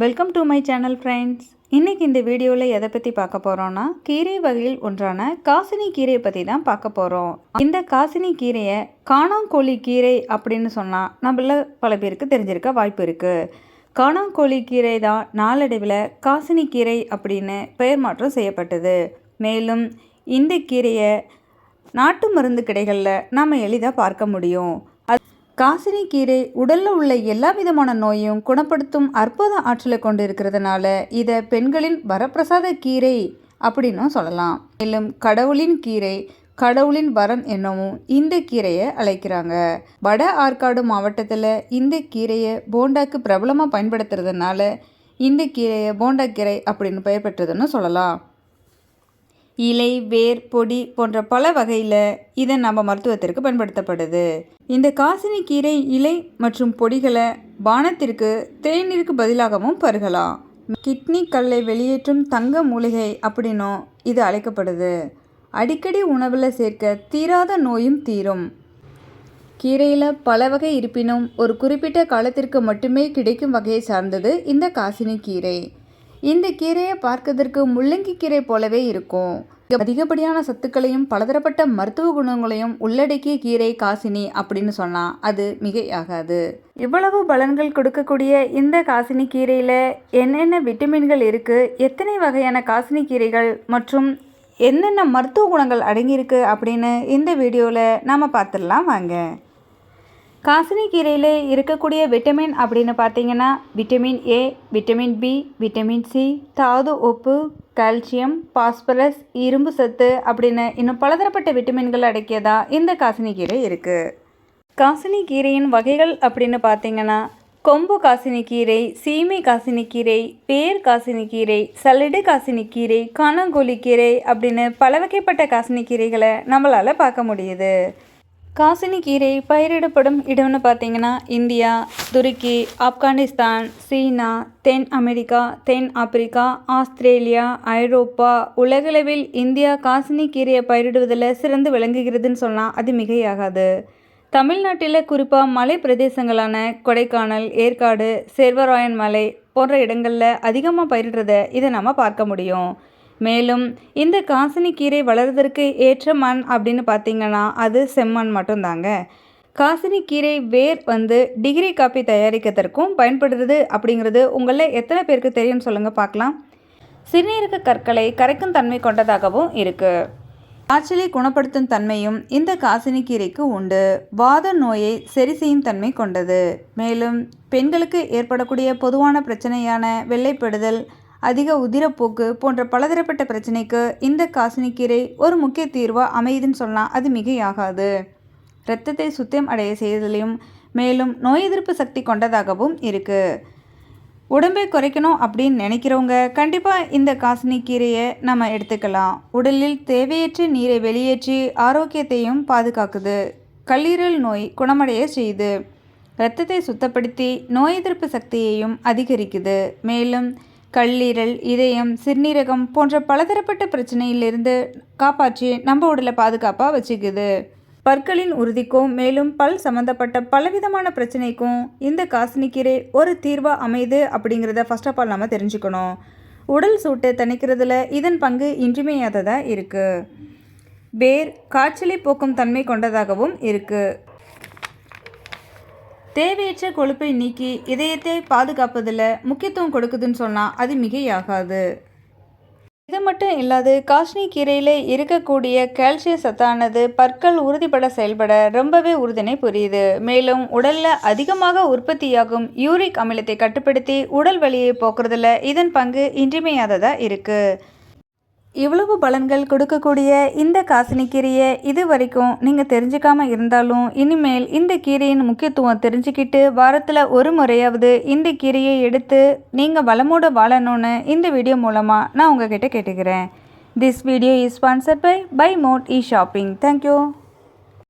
Welcome to my channel friends. இன்றைக்கி இந்த வீடியோவில் எதை பற்றி பார்க்க போகிறோன்னா, கீரை வகையில் ஒன்றான காசினி கீரையை பற்றி தான் பார்க்க போகிறோம். இந்த காசினி கீரையை காணாங்கோழி கீரை அப்படின்னு சொன்னால் நம்மள பல பேருக்கு தெரிஞ்சிருக்க வாய்ப்பு இருக்குது. காணாங்கோழி கீரை தான் நாளடைவில் காசினி கீரை அப்படின்னு பெயர் மாற்றம் செய்யப்பட்டது. மேலும் இந்த கீரையை நாட்டு மருந்து கடைகளில் நம்ம எளிதாக பார்க்க முடியும். காசினி கீரை உடலில் உள்ள எல்லா விதமான நோயும் குணப்படுத்தும் அற்புத ஆற்றலை கொண்டு இருக்கிறதுனால இதை பெண்களின் வரப்பிரசாத கீரை அப்படின்னும் சொல்லலாம். மேலும் கடவுளின் கீரை, கடவுளின் வரம் என்னவும் இந்த கீரையை அழைக்கிறாங்க. வட ஆற்காடு மாவட்டத்தில் இந்த கீரையை போண்டாக்கு பிரபலமாக பயன்படுத்துறதுனால இந்த கீரையை போண்டா கீரை அப்படின்னு பெயர் பெற்றதுன்னு சொல்லலாம். இலை, வேர், பொடி போன்ற பல வகையில் இதை நம்ம மருத்துவத்திற்கு பயன்படுத்தப்படுது. இந்த காசினி கீரை இலை மற்றும் பொடிகளை பானத்திற்கு தேநீருக்கு பதிலாகவும் பருகலாம். கிட்னி கல்லை வெளியேற்றும் தங்க மூலிகை அப்படின்னும் இது அழைக்கப்படுது. அடிக்கடி உணவில் சேர்க்க தீராத நோயும் தீரும். கீரையில் பல வகை இருப்பினும் ஒரு குறிப்பிட்ட காலத்திற்கு மட்டுமே கிடைக்கும் வகையை சார்ந்தது இந்த காசினி கீரை. இந்த கீரையை பார்க்கறதற்கு முள்ளங்கி கீரை போலவே இருக்கும். அதிகப்படியான சத்துக்களையும் பலதரப்பட்ட மருத்துவ குணங்களையும் உள்ளடக்கிய கீரை காசினி அப்படின்னு சொன்னால் அது மிகையாகாது. இவ்வளவு பலன்கள் கொடுக்கக்கூடிய இந்த காசினி கீரையில் என்னென்ன விட்டமின்கள் இருக்குது, எத்தனை வகையான காசினி கீரைகள் மற்றும் என்னென்ன மருத்துவ குணங்கள் அடங்கியிருக்கு அப்படின்னு இந்த வீடியோவில் நாம் பார்த்துடலாம் வாங்க. காசினி கீரையில் இருக்கக்கூடிய விட்டமின் அப்படின்னு பார்த்தீங்கன்னா vitamin A, vitamin B, vitamin C, தாது உப்பு, கால்சியம், பாஸ்பரஸ், இரும்பு சத்து அப்படின்னு இன்னும் பலதரப்பட்ட விட்டமின்கள் அடக்கியதா இந்த காசினி கீரை இருக்குது. காசினி கீரையின் வகைகள் அப்படின்னு பார்த்தீங்கன்னா கொம்பு காசினி கீரை, சீமை காசினி கீரை, பேர் காசினி கீரை, சல்லடு காசினி கீரை, காணாங்கோழி கீரை அப்படின்னு பல வகைப்பட்ட காசினி கீரைகளை நம்மளால் பார்க்க முடியுது. காசினி கீரை பயிரிடப்படும் இடம்னு பார்த்தீங்கன்னா இந்தியா, துருக்கி, ஆப்கானிஸ்தான், சீனா, தென் அமெரிக்கா, தென் ஆப்பிரிக்கா, ஆஸ்திரேலியா, ஐரோப்பா. உலகளவில் இந்தியா காசினி கீரையை பயிரிடுவதில் சிறந்து விளங்குகிறதுன்னு சொன்னால் அது மிகையாகாது. தமிழ்நாட்டில் குறிப்பாக மலை பிரதேசங்களான கொடைக்கானல், ஏற்காடு, சேர்வராயன் மலை போன்ற இடங்களில் அதிகமாக பயிரிடுறதை இதை நம்ம பார்க்க முடியும். மேலும் இந்த காசினி கீரை வளர்வதற்கு ஏற்ற மண் அப்படின்னு பார்த்தீங்கன்னா அது செம்மண் மட்டும்தாங்க. காசினி கீரை வேர் டிகிரி காப்பி தயாரிக்கிறதுக்கும் பயன்படுறது அப்படிங்கிறது உங்களில் எத்தனை பேருக்கு தெரியும்னு சொல்லுங்கள் பார்க்கலாம். சிறுநீரக கற்களை கரைக்கும் தன்மை கொண்டதாகவும் இருக்குது. காய்ச்சலை குணப்படுத்தும் தன்மையும் இந்த காசினி கீரைக்கு உண்டு. வாத நோயை சரி செய்யும் தன்மை கொண்டது. மேலும் பெண்களுக்கு ஏற்படக்கூடிய பொதுவான பிரச்சனையான வெள்ளைப்படுதல், அதிக உதிரப்போக்கு போன்ற பலதரப்பட்ட பிரச்சனைக்கு இந்த காசினி கீரை ஒரு முக்கிய தீர்வாக அமையுதுன்னு சொன்னால் அது மிகையாகாது. இரத்தத்தை சுத்தம் அடைய செய்வதிலையும் மேலும் நோய் எதிர்ப்பு சக்தி கொண்டதாகவும் இருக்குது. உடம்பை குறைக்கணும் அப்படின்னு நினைக்கிறவங்க கண்டிப்பாக இந்த காசினி கீரையை நம்ம எடுத்துக்கலாம். உடலில் தேவையற்ற நீரை வெளியேற்றி ஆரோக்கியத்தையும் பாதுகாக்குது. கல்லீரல் நோய் குணமடைய செய்யுது. இரத்தத்தை சுத்தப்படுத்தி நோய் எதிர்ப்பு சக்தியையும் அதிகரிக்குது. மேலும் கல்லீரல், இதயம், சிறுநீரகம் போன்ற பலதரப்பட்ட பிரச்சனையிலிருந்து காப்பாற்றி நம்ம உடலை பாதுகாப்பாக வச்சுக்குது. பற்களின் உறுதிக்கும் மேலும் பல் சம்மந்தப்பட்ட பலவிதமான பிரச்சனைக்கும் இந்த காசினி கீரை ஒரு தீர்வாக அமையுது அப்படிங்கிறத ஃபர்ஸ்ட் ஆஃப் ஆல் நம்ம தெரிஞ்சுக்கணும். உடல் சூட்டை தணிக்கிறதுல இதன் பங்கு இன்றியமையாததாக இருக்குது. வேர் காய்ச்சலை போக்கும் தன்மை கொண்டதாகவும் இருக்குது. தேவையற்ற கொழுப்பை நீக்கி இதயத்தை பாதுகாப்பதில் முக்கியத்துவம் கொடுக்குதுன்னு சொன்னால் அது மிகையாகாது. இது மட்டும் இல்லாது காசினி கீரையில் இருக்கக்கூடிய கால்சிய சத்தானது பற்கள் உறுதிப்பட செயல்பட ரொம்பவே உறுதுணை புரியுது. மேலும் உடலில் அதிகமாக உற்பத்தியாகும் யூரிக் அமிலத்தை கட்டுப்படுத்தி உடல் வலியை போக்குறதுல இதன் பங்கு இன்றியமையாததாக இருக்குது. இவ்வளவு பலன்கள் கொடுக்கக்கூடிய இந்த காசினி கீரையை இது வரைக்கும் நீங்கள் தெரிஞ்சுக்காமல் இருந்தாலும் இனிமேல் இந்த கீரையின் முக்கியத்துவம் தெரிஞ்சுக்கிட்டு வாரத்தில் ஒரு முறையாவது இந்த கீரையை எடுத்து நீங்கள் வளமோடு வாழணும்னு இந்த வீடியோ மூலமாக நான் உங்ககிட்ட கேட்டுக்கிறேன். This video is sponsored by mod e shopping. Thank you.